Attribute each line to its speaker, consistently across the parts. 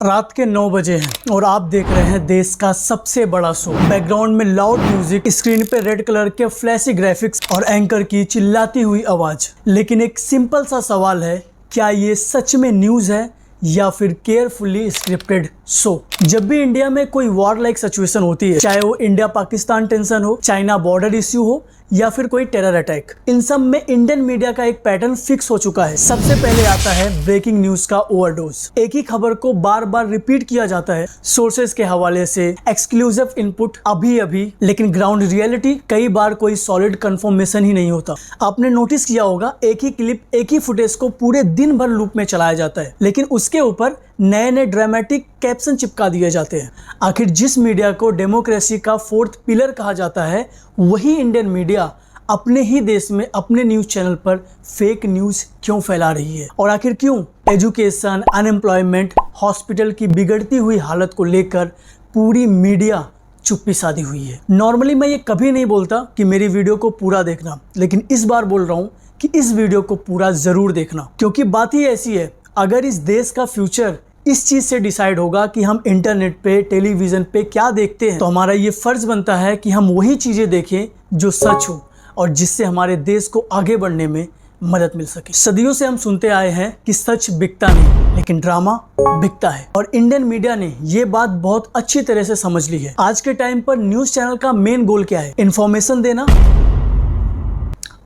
Speaker 1: रात के 9 बजे हैं और आप देख रहे हैं देश का सबसे बड़ा शो। बैकग्राउंड में लाउड म्यूजिक, स्क्रीन पे रेड कलर के फ्लैशी ग्राफिक्स और एंकर की चिल्लाती हुई आवाज। लेकिन एक सिंपल सा सवाल है, क्या ये सच में न्यूज है या फिर केयरफुली स्क्रिप्टेड शो? जब भी इंडिया में कोई वॉर लाइक सिचुएशन होती है, चाहे वो इंडिया पाकिस्तान टेंशन हो, चाइना बॉर्डर इश्यू हो या फिर कोई टेरर अटैक, इन सब में इंडियन मीडिया का एक पैटर्न फिक्स हो चुका है। सबसे पहले आता है ब्रेकिंग न्यूज का ओवरडोज। एक ही खबर को बार बार रिपीट किया जाता है सोर्सेज के हवाले से, एक्सक्लूसिव इनपुट अभी, लेकिन ग्राउंड रियलिटी कई बार कोई सॉलिड कंफर्मेशन ही नहीं होता। आपने नोटिस किया होगा, एक ही क्लिप, एक ही फुटेज को पूरे दिन भर लूप में चलाया जाता है, लेकिन उसके ऊपर नए नए ड्रामेटिक कैप्शन चिपका दिए जाते हैं। आखिर जिस मीडिया को डेमोक्रेसी का फोर्थ पिलर कहा जाता है, वही इंडियन मीडिया अपने ही देश में अपने न्यूज चैनल पर फेक न्यूज क्यों फैला रही है? और आखिर क्यों एजुकेशन, अनएम्प्लॉयमेंट, हॉस्पिटल की बिगड़ती हुई हालत को लेकर पूरी मीडिया चुप्पी साधी हुई है? नॉर्मली मैं ये कभी नहीं बोलता कि मेरी वीडियो को पूरा देखना, लेकिन इस बार बोल रहा हूँ कि इस वीडियो को पूरा जरूर देखना, क्योंकि बात ही ऐसी है, अगर इस देश का फ्यूचर इस चीज से डिसाइड होगा कि हम इंटरनेट पे, टेलीविजन पे क्या देखते हैं, तो हमारा ये फर्ज बनता है कि हम वही चीजें देखें जो सच हो और जिससे हमारे देश को आगे बढ़ने में मदद मिल सके। सदियों से हम सुनते आए हैं कि सच बिकता नहीं, लेकिन ड्रामा बिकता है, और इंडियन मीडिया ने ये बात बहुत अच्छी तरह से समझ ली है। आज के टाइम पर न्यूज चैनल का मेन गोल क्या है? इंफॉर्मेशन देना,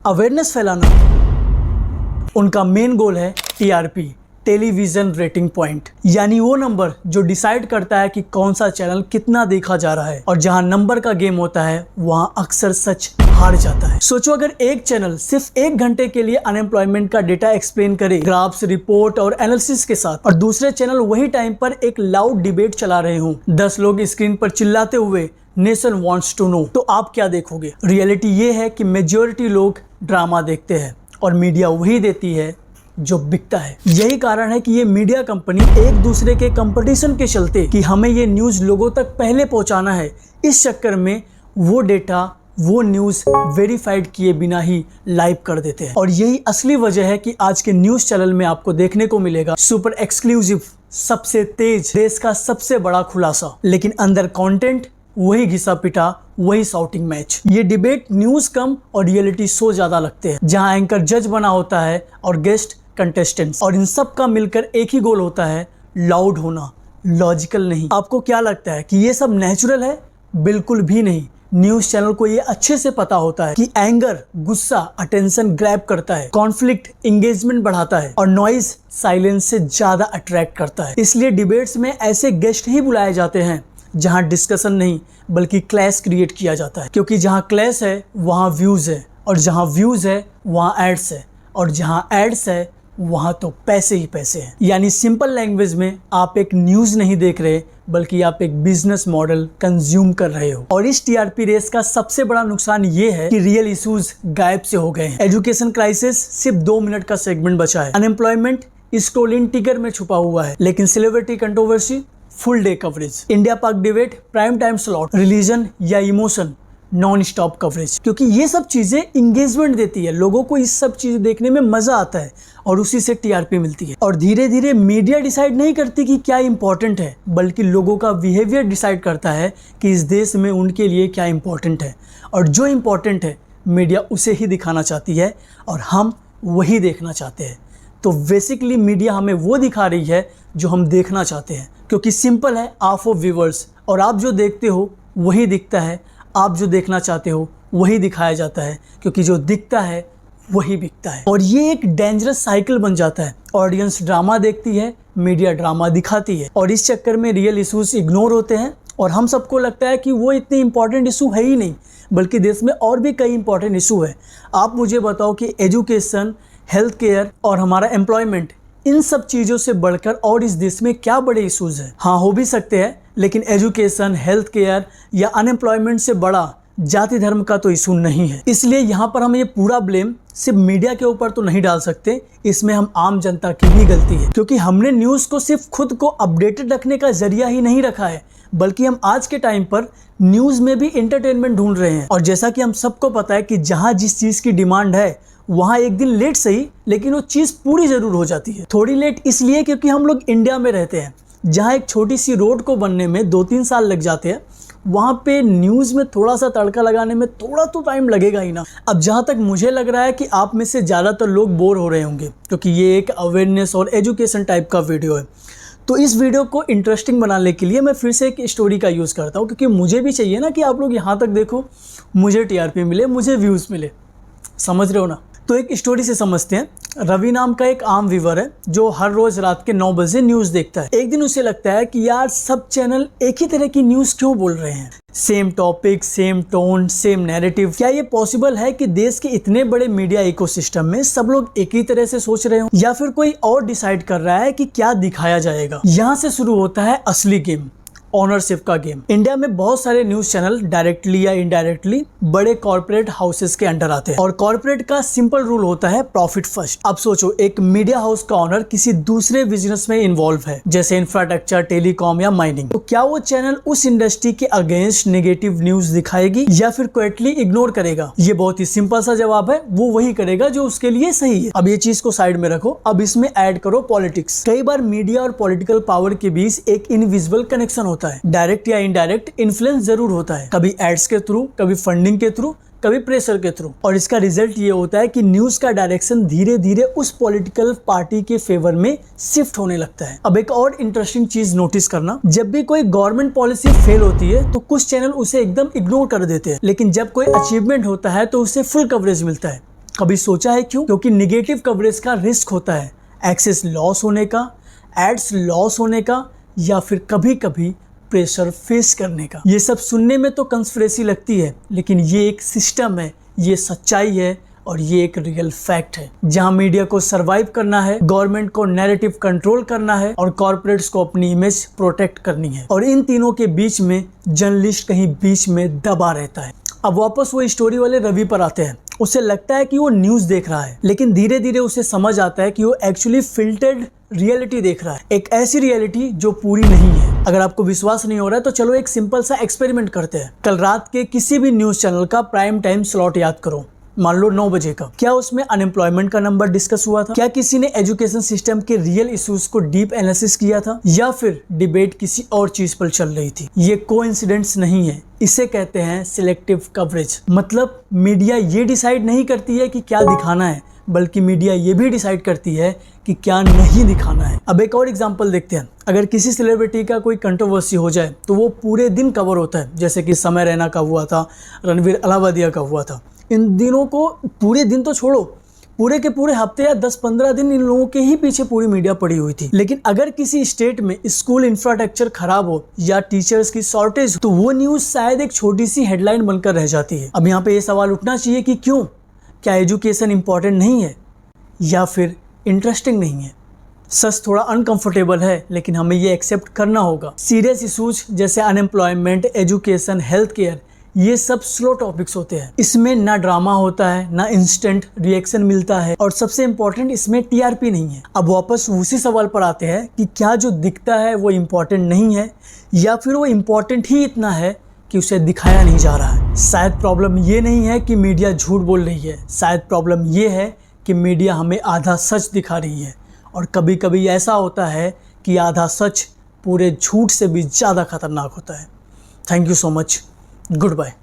Speaker 1: अवेयरनेस फैलाना। उनका मेन गोल है टीआरपी, टेलीविजन रेटिंग पॉइंट, यानी वो नंबर जो डिसाइड करता है कि कौन सा चैनल कितना देखा जा रहा है। और जहां नंबर का गेम होता है, वहां अक्सर सच हार जाता है। सोचो, अगर एक चैनल सिर्फ 1 घंटे के लिए अनएम्प्लॉयमेंट का डेटा एक्सप्लेन करे ग्राफ्स, रिपोर्ट और एनालिसिस के साथ, और दूसरे चैनल वही टाइम पर एक लाउड डिबेट चला रहे हों, 10 लोग स्क्रीन पर चिल्लाते हुए नेशन वांट्स टू नो, तो आप क्या देखोगे? रियलिटी ये है कि मेजॉरिटी लोग ड्रामा देखते हैं और मीडिया वही देती है जो बिकता है। यही कारण है कि ये मीडिया कंपनी एक दूसरे के कंपटीशन के चलते कि हमें ये न्यूज लोगों तक पहले पहुंचाना है, इस चक्कर में वो डेटा, वो न्यूज वेरीफाइड किए बिना ही लाइव कर देते हैं। और यही असली वजह है कि आज के न्यूज चैनल में आपको देखने को मिलेगा सुपर एक्सक्लूसिव, सबसे तेज, देश का सबसे बड़ा खुलासा, लेकिन अंदर कंटेंट वही घिसा पिटा, वही शाउटिंग मैच। ये डिबेट न्यूज कम और रियलिटी शो ज्यादा लगते हैं, जहां एंकर जज बना होता है और गेस्ट कंटेस्टेंट्स, और इन सब का मिलकर एक ही गोल होता है, लाउड होना, लॉजिकल नहीं। आपको क्या लगता है कि ये सब नेचुरल है? बिल्कुल भी नहीं। न्यूज चैनल को ये अच्छे से पता होता है कि एंगर, गुस्सा अटेंशन ग्रैब करता है, कॉन्फ्लिक्ट एंगेजमेंट बढ़ाता है, और नॉइज साइलेंस से ज्यादा अट्रैक्ट करता है। इसलिए डिबेट्स में ऐसे गेस्ट ही बुलाए जाते हैं जहां डिस्कशन नहीं बल्कि क्लैश क्रिएट किया जाता है, क्योंकि जहां क्लैश है वहां व्यूज है, और जहां व्यूज है वहां एड्स है, और जहां एड्स है वहां तो पैसे ही पैसे हैं। यानी सिंपल लैंग्वेज में, आप एक न्यूज नहीं देख रहे बल्कि आप एक बिजनेस मॉडल कंज्यूम कर रहे हो। और इस टीआरपी रेस का सबसे बड़ा नुकसान ये है कि रियल इश्यूज गायब से हो गए हैं। एजुकेशन क्राइसिस सिर्फ 2 मिनट का सेगमेंट बचा है, अनएम्प्लॉयमेंट स्क्रोलिंग टिगर में छुपा हुआ है, लेकिन celebrity controversy full day coverage, India Pak debate prime time slot, religion या इमोशन नॉन स्टॉप कवरेज, क्योंकि ये सब चीजें इंगेजमेंट देती है, लोगों को इस सब चीजें देखने में मजा आता है और उसी से टीआरपी मिलती है। और धीरे धीरे मीडिया डिसाइड नहीं करती कि क्या इंपॉर्टेंट है, बल्कि लोगों का बिहेवियर डिसाइड करता है कि इस देश में उनके लिए क्या इंपॉर्टेंट है, और जो इंपॉर्टेंट है मीडिया उसे ही दिखाना चाहती है और हम वही देखना चाहते हैं। तो बेसिकली मीडिया हमें वो दिखा रही है जो हम देखना चाहते हैं, क्योंकि सिंपल है, आप हो व्यूअर्स और आप जो देखते हो वही दिखता है, आप जो देखना चाहते हो वही दिखाया जाता है, क्योंकि जो दिखता है वही बिकता है। और ये एक डेंजरस साइकिल बन जाता है। ऑडियंस ड्रामा देखती है, मीडिया ड्रामा दिखाती है, और इस चक्कर में रियल इश्यूज इग्नोर होते हैं, और हम सबको लगता है कि वो इतने इंपॉर्टेंट इशू है ही नहीं, बल्कि देश में और भी कई इंपॉर्टेंट इशू है। आप मुझे बताओ कि एजुकेशन, हेल्थ केयर और हमारा एम्प्लॉयमेंट, इन सब चीज़ों से बढ़कर और इस देश में क्या बड़े इश्यूज हैं? हाँ, हो भी सकते हैं, लेकिन एजुकेशन, हेल्थ केयर या अनएम्प्लॉयमेंट से बड़ा जाति धर्म का तो इशू नहीं है। इसलिए यहाँ पर हम ये पूरा ब्लेम सिर्फ मीडिया के ऊपर तो नहीं डाल सकते, इसमें हम आम जनता की भी गलती है, क्योंकि हमने न्यूज़ को सिर्फ खुद को अपडेटेड रखने का जरिया ही नहीं रखा है, बल्कि हम आज के टाइम पर न्यूज़ में भी एंटरटेनमेंट ढूंढ रहे हैं। और जैसा कि हम सबको पता है कि जहाँ जिस चीज़ की डिमांड है वहाँ एक दिन लेट सही, लेकिन वो चीज़ पूरी ज़रूर हो जाती है। थोड़ी लेट इसलिए क्योंकि हम लोग इंडिया में रहते हैं, जहाँ एक छोटी सी रोड को बनने में 2-3 साल लग जाते हैं, वहाँ पे न्यूज़ में थोड़ा सा तड़का लगाने में थोड़ा तो टाइम लगेगा ही ना। अब जहाँ तक मुझे लग रहा है कि आप में से ज़्यादातर लोग बोर हो रहे होंगे, क्योंकि ये एक अवेयरनेस और एजुकेशन टाइप का वीडियो है। तो इस वीडियो को इंटरेस्टिंग बनाने के लिए मैं फिर से एक स्टोरी का यूज़ करता हूँ, क्योंकि मुझे भी चाहिए ना कि आप लोग यहाँ तक देखो, मुझे टीआरपी मिले, मुझे व्यूज़ मिले। समझ रहे हो ना? तो एक स्टोरी से समझते हैं। रवि नाम का एक आम व्यूअर है जो हर रोज रात के 9 बजे न्यूज़ देखता है। एक दिन उसे लगता है कि यार सब चैनल एक ही तरह की न्यूज़ क्यों बोल रहे हैं, same topic, same tone, same narrative. क्या ये पॉसिबल है कि देश के इतने बड़े मीडिया इकोसिस्टम में सब लोग एक ही तरह से सोच रहे हो, या फिर कोई और डिसाइड कर रहा है कि क्या दिखाया जाएगा? यहाँ से शुरू होता है असली गेम, ऑनरशिप का गेम। इंडिया में बहुत सारे न्यूज चैनल डायरेक्टली या इनडायरेक्टली बड़े कॉर्पोरेट हाउसेस के अंडर आते हैं, और कॉर्पोरेट का सिंपल रूल होता है प्रॉफिट फर्स्ट। अब सोचो, एक मीडिया हाउस का ऑनर किसी दूसरे बिजनेस में इन्वॉल्व है, जैसे इंफ्रास्ट्रक्चर, टेलीकॉम या माइनिंग, तो क्या वो चैनल उस इंडस्ट्री के अगेंस्ट नेगेटिव न्यूज दिखाएगी या फिर क्वाइटली इग्नोर करेगा? ये बहुत ही सिंपल सा जवाब है, वो वही करेगा जो उसके लिए सही है। अब ये चीज को साइड में रखो, अब इसमें ऐड करो पॉलिटिक्स। कई बार मीडिया और पॉलिटिकल पावर के बीच एक इनविजिबल कनेक्शन होता है। डायरेक्ट या इनडायरेक्ट इन्फ्लुएंस जरूर होता है, कभी एड्स के थ्रू, कभी फंडिंग के थ्रू, कभी प्रेशर के थ्रू, और इसका रिजल्ट ये होता है कि न्यूज का डायरेक्शन धीरे धीरे उस पॉलिटिकल पार्टी के फेवर में शिफ्ट होने लगता है। अब एक और इंटरेस्टिंग चीज नोटिस करना, जब भी कोई गवर्नमेंट पॉलिसी फेल होती है तो कुछ चैनल उसे एकदम इग्नोर कर देते हैं, लेकिन जब कोई अचीवमेंट होता है तो उसे फुल कवरेज मिलता है। कभी सोचा है क्यों? क्योंकि निगेटिव कवरेज का रिस्क होता है एक्सेस लॉस होने का, एड्स लॉस होने का, या फिर कभी कभी प्रेशर फेस करने का। ये सब सुनने में तो कंस्पिरेसी लगती है, लेकिन ये एक सिस्टम है, ये सच्चाई है, और ये एक रियल फैक्ट है। जहां मीडिया को सरवाइव करना है, गवर्नमेंट को नैरेटिव कंट्रोल करना है, और कॉर्पोरेट्स को अपनी इमेज प्रोटेक्ट करनी है, और इन तीनों के बीच में जर्नलिस्ट कहीं बीच में दबा रहता है। अब वापस वो स्टोरी वाले रवि पर आते हैं। उसे लगता है कि वो न्यूज़ देख रहा है, लेकिन धीरे धीरे उसे समझ आता है कि वो एक्चुअली फिल्टर्ड रियलिटी देख रहा है, एक ऐसी रियलिटी जो पूरी नहीं है। अगर आपको विश्वास नहीं हो रहा है तो चलो एक सिंपल सा एक्सपेरिमेंट करते हैं। कल रात के किसी भी न्यूज़ चैनल का प्राइम टाइम स्लॉट याद करो, मान लो 9 बजे का। क्या उसमें अनएम्प्लॉयमेंट का नंबर डिस्कस हुआ था? क्या किसी ने एजुकेशन सिस्टम के रियल इश्यूज को डीप एनालिसिस किया था, या फिर डिबेट किसी और चीज पर चल रही थी? ये कोइंसिडेंस नहीं है, इसे कहते हैं सिलेक्टिव कवरेज। मतलब मीडिया ये डिसाइड नहीं करती है कि क्या दिखाना है, बल्कि मीडिया ये भी डिसाइड करती है कि क्या नहीं दिखाना है। अब एक और एग्जांपल देखते हैं। अगर किसी सेलिब्रिटी का कोई कंट्रोवर्सी हो जाए तो वो पूरे दिन कवर होता है, जैसे कि समय रैना का हुआ था, रणवीर अलाहाबादिया का हुआ था। इन दिनों को पूरे दिन तो छोड़ो, पूरे के पूरे हफ्ते या 10-15 दिन इन लोगों के ही पीछे पूरी मीडिया पड़ी हुई थी। लेकिन अगर किसी स्टेट में स्कूल इंफ्रास्ट्रक्चर खराब हो या टीचर्स की शॉर्टेज, तो वो न्यूज शायद एक छोटी सी हेडलाइन बनकर रह जाती है। अब यहाँ पे ये सवाल उठना चाहिए कि क्यों? क्या एजुकेशन इंपॉर्टेंट नहीं है, या फिर इंटरेस्टिंग नहीं है? सच थोड़ा अनकंफर्टेबल है, लेकिन हमें ये एक्सेप्ट करना होगा। सीरियस इशूज जैसे अनएम्प्लॉयमेंट, एजुकेशन, हेल्थ केयर, ये सब स्लो टॉपिक्स होते हैं। इसमें ना ड्रामा होता है, ना इंस्टेंट रिएक्शन मिलता है, और सबसे इम्पोर्टेंट इसमें टीआरपी नहीं है। अब वापस उसी सवाल पर आते हैं कि क्या जो दिखता है वो इम्पोर्टेंट नहीं है, या फिर वो इम्पोर्टेंट ही इतना है कि उसे दिखाया नहीं जा रहा है? शायद प्रॉब्लम ये नहीं है कि मीडिया झूठ बोल रही है, शायद प्रॉब्लम ये है कि मीडिया हमें आधा सच दिखा रही है। और कभी कभी ऐसा होता है कि आधा सच पूरे झूठ से भी ज़्यादा खतरनाक होता है। Thank you so much, good bye.